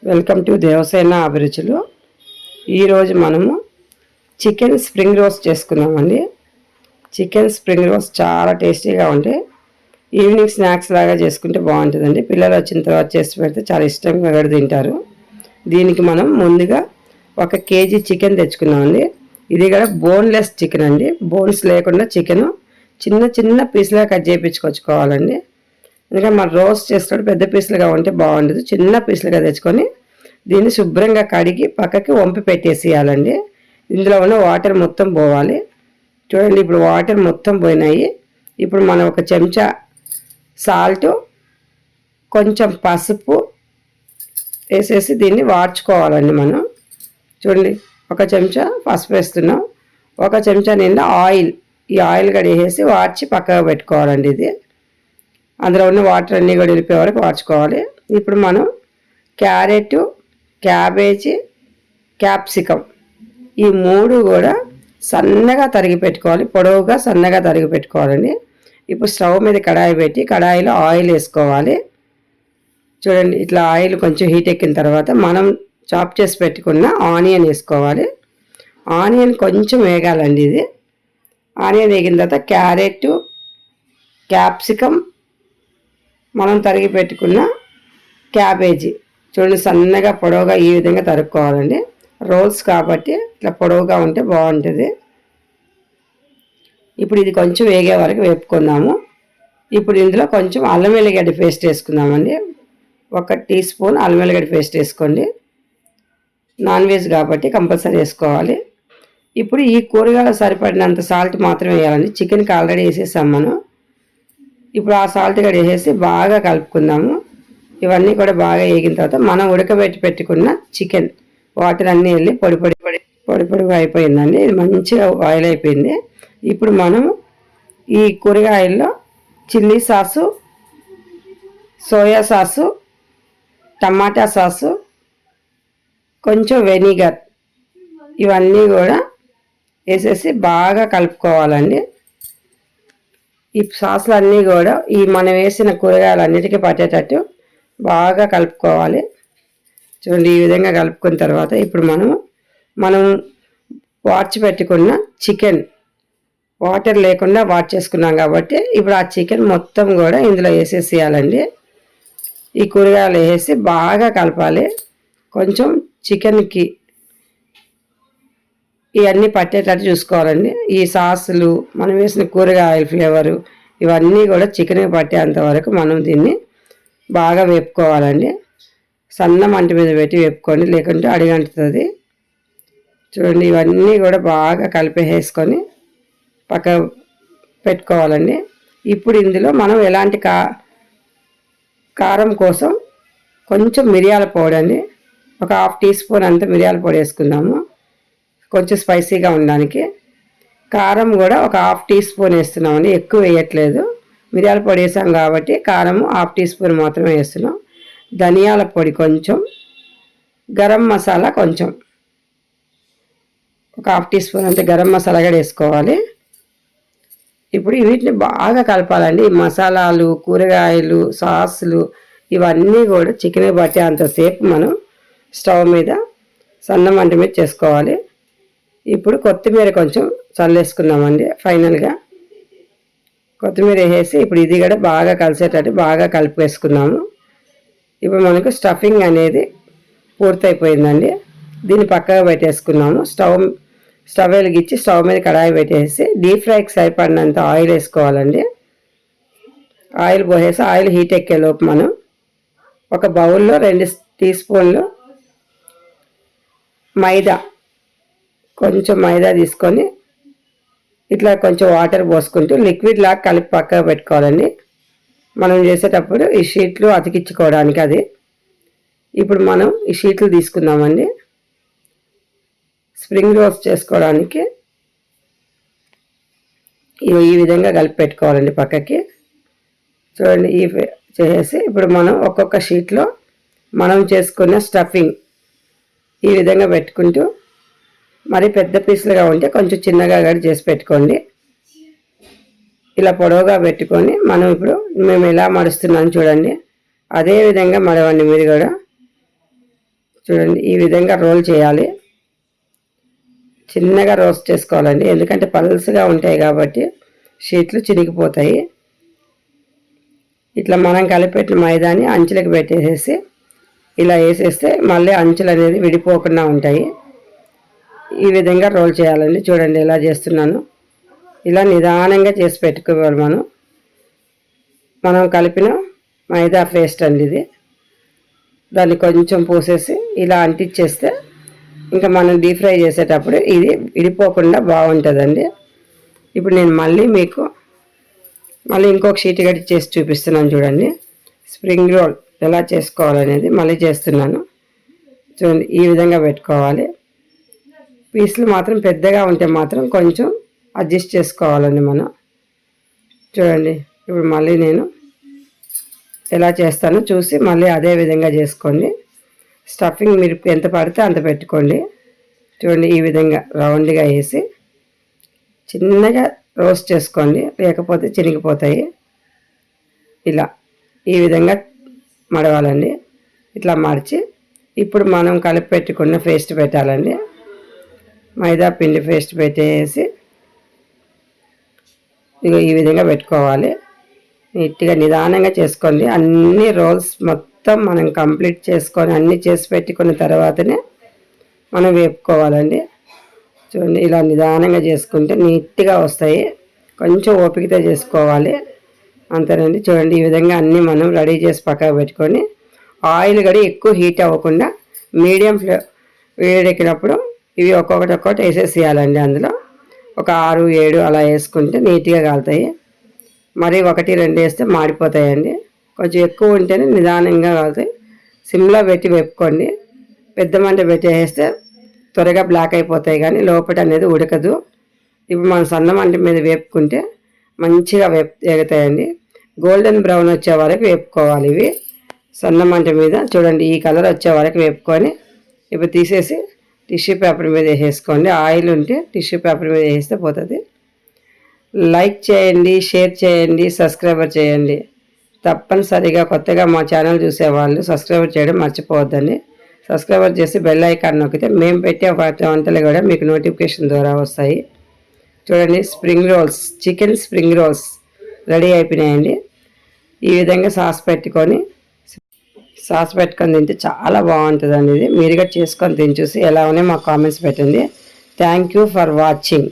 Welcome to Devasena అభిరుచులు. ఈరోజు మనము చికెన్ స్ప్రింగ్ రోస్ట్ చేసుకున్నామండి. చికెన్ స్ప్రింగ్ రోస్ట్ చాలా టేస్టీగా ఉంటే ఈవినింగ్ స్నాక్స్ లాగా చేసుకుంటే బాగుంటుందండి. పిల్లలు వచ్చిన తర్వాత చేసి పెడితే చాలా ఇష్టంగా కూడా తింటారు. దీనికి మనం ముందుగా 1 కేజీ చికెన్ తెచ్చుకున్నామండి. ఇది కూడా బోన్లెస్ చికెన్ అండి. బోన్స్ లేకుండా చికెను చిన్న చిన్న పీస్లా కట్ చేయించుకొచ్చుకోవాలండి. ఎందుకంటే మనం రోస్ట్ చేసినప్పుడు పెద్ద పీసులుగా ఉంటే బాగుండదు. చిన్న పీసులుగా తెచ్చుకొని దీన్ని శుభ్రంగా కడిగి పక్కకి వంపి పెట్టేసేయాలండి. ఇందులో ఉన్న వాటర్ మొత్తం పోవాలి. చూడండి, ఇప్పుడు వాటర్ మొత్తం పోయినాయి. ఇప్పుడు మనం 1 చెంచా సాల్ట్, కొంచెం పసుపు వేసేసి దీన్ని వాడ్చుకోవాలండి. మనం చూడండి, 1 చెంచా పసుపు వేస్తున్నాం, 1 చెంచా నిండా ఆయిల్. ఈ ఆయిల్ కూడా వేసేసి వాడ్చి పక్కగా పెట్టుకోవాలండి. ఇది అందులో ఉన్న వాటర్ అన్నీ కూడా వెళ్ళిపోయే వరకు వాడ్చుకోవాలి. ఇప్పుడు మనం క్యారెట్, క్యాబేజీ, క్యాప్సికమ్ ఈ 3 కూడా సన్నగా తరిగి పెట్టుకోవాలి. పొడవుగా సన్నగా తరిగి పెట్టుకోవాలండి. ఇప్పుడు స్టవ్ మీద కడాయి పెట్టి కడాయిలో ఆయిల్ వేసుకోవాలి. చూడండి, ఇట్లా ఆయిల్ కొంచెం హీట్ ఎక్కిన తర్వాత మనం చాప్ చేసి పెట్టుకున్న ఆనియన్ వేసుకోవాలి. ఆనియన్ కొంచెం వేగాలండి. ఇది ఆనియన్ వేగిన తర్వాత క్యారెట్, క్యాప్సికమ్, మనం తరిగి పెట్టుకున్న క్యాబేజీ చూడండి సన్నగా పొడవుగా ఈ విధంగా తరుక్కోవాలండి. రోల్స్ కాబట్టి ఇట్లా పొడవుగా ఉంటే బాగుంటుంది. ఇప్పుడు ఇది కొంచెం వేగే వరకు వేపుకుందాము. ఇప్పుడు ఇందులో కొంచెం అల్లం వెల్లిగడ్డ పేస్ట్ వేసుకుందామండి. 1 టీ స్పూన్ అల్లం వెల్లిగడ్డ పేస్ట్ వేసుకోండి. నాన్ వెజ్ కాబట్టి కంపల్సరీ వేసుకోవాలి. ఇప్పుడు ఈ కూరగాయలు సరిపడినంత సాల్ట్ మాత్రమే వేయాలండి. చికెన్కి ఆల్రెడీ వేసేసాం మనం. ఇప్పుడు ఆ సాల్ట్ కూడా వేసేసి బాగా కలుపుకుందాము. ఇవన్నీ కూడా బాగా వేగిన తర్వాత మనం ఉడకబెట్టి పెట్టుకున్న చికెన్ వాటర్ అన్నీ వెళ్ళి పొడి అయిపోయిందండి. ఇది మంచిగా బాయిల్ అయిపోయింది. ఇప్పుడు మనం ఈ కూరగాయల్లో చిల్లీ సాసు, సోయా సాసు, టమాటా సాసు, కొంచెం వెనిగర్ ఇవన్నీ కూడా వేసేసి బాగా కలుపుకోవాలండి. ఈ సాసులు అన్నీ కూడా ఈ మనం వేసిన కూరగాయలన్నిటికీ పట్టేటట్టు బాగా కలుపుకోవాలి. చూడండి, ఈ విధంగా కలుపుకున్న తర్వాత ఇప్పుడు మనం వాడ్చి పెట్టుకున్న చికెన్ వాటర్ లేకుండా వాష్ చేసుకున్నాం కాబట్టి ఇప్పుడు ఆ చికెన్ మొత్తం కూడా ఇందులో వేసేసేయాలండి. ఈ కూరగాయలు వేసి బాగా కలపాలి. కొంచెం చికెన్కి ఇవన్నీ పట్టేటట్టు చూసుకోవాలండి. ఈ సాసులు మనం వేసిన కూరగాయల ఫ్లేవరు ఇవన్నీ కూడా చికెన్కి పట్టేంత వరకు మనం దీన్ని బాగా వేపుకోవాలండి. సన్న మంట మీద పెట్టి వేపుకోండి, లేకుంటే అడిగంటుతుంది. చూడండి, ఇవన్నీ కూడా బాగా కలిపేసుకొని పక్క పెట్టుకోవాలండి. ఇప్పుడు ఇందులో మనం ఎలాంటి కారం కోసం కొంచెం మిరియాల పొడి అండి, 1 హాఫ్ టీ స్పూన్ అంతా మిరియాల పొడి వేసుకుందాము కొంచెం స్పైసీగా ఉండడానికి. కారం కూడా 1 హాఫ్ టీ స్పూన్ వేస్తున్నామండి, ఎక్కువ వేయట్లేదు. మిరియాల పొడి వేసాం కాబట్టి కారం 1/2 టీ స్పూన్ మాత్రమే వేస్తున్నాం. ధనియాల పొడి కొంచెం, గరం మసాలా కొంచెం 1 హాఫ్ టీ స్పూన్ అంతే గరం మసాలా కూడా వేసుకోవాలి. ఇప్పుడు వీటిని బాగా కలపాలండి. ఈ మసాలాలు, కూరగాయలు, సాసులు ఇవన్నీ కూడా చికెన్ బట్టి అంతసేపు మనం స్టవ్ మీద సన్న మంట మీద చేసుకోవాలి. ఇప్పుడు కొత్తిమీర కొంచెం చల్లేసుకున్నామండి. ఫైనల్గా కొత్తిమీర వేసి ఇప్పుడు ఇది కూడా బాగా కలిసేటట్టు బాగా కలిపేసుకున్నాము. ఇప్పుడు మనకు స్టఫింగ్ అనేది పూర్తయిపోయిందండి. దీన్ని పక్కగా పెట్టేసుకున్నాము. స్టవ్ వెలిగించి స్టవ్ మీద కడాయి పెట్టేసి డీప్ ఫ్రైకి సరిపడినంత ఆయిల్ వేసుకోవాలండి. ఆయిల్ పోసేసి ఆయిల్ హీట్ ఎక్కేలోపు మనం ఒక బౌల్లో 2 టీ స్పూన్లు మైదా, కొంచెం మైదా తీసుకొని ఇట్లా కొంచెం వాటర్ పోసుకుంటూ లిక్విడ్ లాగా కలిపి పక్కగా పెట్టుకోవాలండి. మనం చేసేటప్పుడు ఈ షీట్లు అతికించుకోవడానికి అది. ఇప్పుడు మనం ఈ షీట్లు తీసుకుందామండి. స్ప్రింగ్ రోల్స్ చేసుకోవడానికి ఈ విధంగా కలిపి పెట్టుకోవాలండి పక్కకి. చూడండి, ఈ చేసేసి ఇప్పుడు మనం ఒక్కొక్క షీట్లో మనం చేసుకున్న స్టఫింగ్ ఈ విధంగా పెట్టుకుంటూ, మరి పెద్ద పీసులుగా ఉంటే కొంచెం చిన్నగా కూడా చేసి పెట్టుకోండి. ఇలా పొడవుగా పెట్టుకొని మనం ఇప్పుడు మేము ఎలా మడుస్తున్నాం చూడండి, అదే విధంగా మడవండి మీరు కూడా. చూడండి ఈ విధంగా రోల్ చేయాలి. చిన్నగా రోస్ట్ చేసుకోవాలండి, ఎందుకంటే పల్స్గా ఉంటాయి కాబట్టి షీట్లు చినిగిపోతాయి. ఇట్లా మనం కలిపెట్టిన మైదాని అంచులకు పెట్టేసేసి ఇలా వేసేస్తే మళ్ళీ అంచులు అనేది విడిపోకుండా ఉంటాయి. ఈ విధంగా రోల్ చేయాలండి. చూడండి ఎలా చేస్తున్నాను. ఇలా నిదానంగా చేసి పెట్టుకోవాలి. మనం కలిపిన మైదా పేస్ట్ అండి ఇది. దాన్ని కొంచెం పోసేసి ఇలా అంటించేస్తే ఇంకా మనం డీప్ ఫ్రై చేసేటప్పుడు ఇది విడిపోకుండా బాగుంటుందండి. ఇప్పుడు నేను మళ్ళీ ఇంకొక షీట్ గట్టి చేసి చూపిస్తున్నాను. చూడండి స్ప్రింగ్ రోల్ ఎలా చేసుకోవాలనేది మళ్ళీ చేస్తున్నాను. చూడండి ఈ విధంగా పెట్టుకోవాలి. పీసులు మాత్రం పెద్దగా ఉంటే మాత్రం కొంచెం అడ్జస్ట్ చేసుకోవాలండి మనం. చూడండి ఇప్పుడు మళ్ళీ నేను ఎలా చేస్తానో చూసి మళ్ళీ అదే విధంగా చేసుకోండి. స్టఫింగ్ మీరు ఎంత పడితే అంత పెట్టుకోండి. చూడండి ఈ విధంగా రౌండ్గా వేసి చిన్నగా రోస్ట్ చేసుకోండి, లేకపోతే చినిగిపోతాయి. ఇలా ఈ విధంగా మడవాలండి. ఇట్లా మడిచి ఇప్పుడు మనం కలిపి పెట్టుకున్న పేస్ట్ పెట్టాలండి. మైదా పిండి పేస్ట్ పెట్టేసి ఇక ఈ విధంగా పెట్టుకోవాలి. నీట్గా నిదానంగా చేసుకోండి. అన్ని రోల్స్ మొత్తం మనం కంప్లీట్ చేసుకొని అన్నీ చేసి పెట్టుకున్న తర్వాతనే మనం వేపుకోవాలండి. చూడండి ఇలా నిదానంగా చేసుకుంటే నీట్గా వస్తాయి. కొంచెం ఓపికతో చేసుకోవాలి అంతేనండి. చూడండి ఈ విధంగా అన్నీ మనం రెడీ చేసి పక్కకు పెట్టుకొని ఆయిల్ గడి ఎక్కువ హీట్ అవ్వకుండా మీడియం వేడెక్కినప్పుడు ఇవి ఒక్కొక్కటి వేసేసేయాలండి. అందులో ఒక 6, 7 అలా వేసుకుంటే నీట్గా కాలుతాయి. మరి 1, 2 వేస్తే మాడిపోతాయండి. కొంచెం ఎక్కువ ఉంటేనే నిదానంగా కాలుతాయి. సిమ్లో పెట్టి వేపుకోండి. పెద్ద మంట పెట్టి వేస్తే త్వరగా బ్లాక్ అయిపోతాయి, కానీ లోపల అనేది ఉడకదు. ఇప్పుడు మనం సన్న మంట మీద వేపుకుంటే మంచిగా ఎగుతాయండి. గోల్డెన్ బ్రౌన్ వచ్చే వరకు వేపుకోవాలి. ఇవి సన్న మంట మీద చూడండి ఈ కలర్ వచ్చే వరకు వేపుకొని ఇప్పుడు తీసేసి టిష్యూ పేపర్ మీద వేసేసుకోండి. ఆయిల్ ఉంటే టిష్యూ పేపర్ మీద వేస్తే పోతుంది. లైక్ చేయండి, షేర్ చేయండి, సబ్స్క్రైబర్ చేయండి. తప్పనిసరిగా కొత్తగా మా ఛానల్ చూసేవాళ్ళు సబ్స్క్రైబర్ చేయడం మర్చిపోవద్దండి. సబ్స్క్రైబర్ చేసి బెల్ ఐకాన్ నొక్కితే మేము పెట్టే వంటలు కూడా మీకు నోటిఫికేషన్ ద్వారా వస్తాయి. చూడండి spring rolls, chicken spring rolls ready అయిపోయినాయండి. ఈ విధంగా సాస్ పెట్టుకొని తింటే చాలా బాగుంటుందండి. ఇది మీరుగా చేసుకొని తిని చూసి ఎలా ఉన్నాయో మాకు కామెంట్స్ పెట్టండి. Thank you for watching.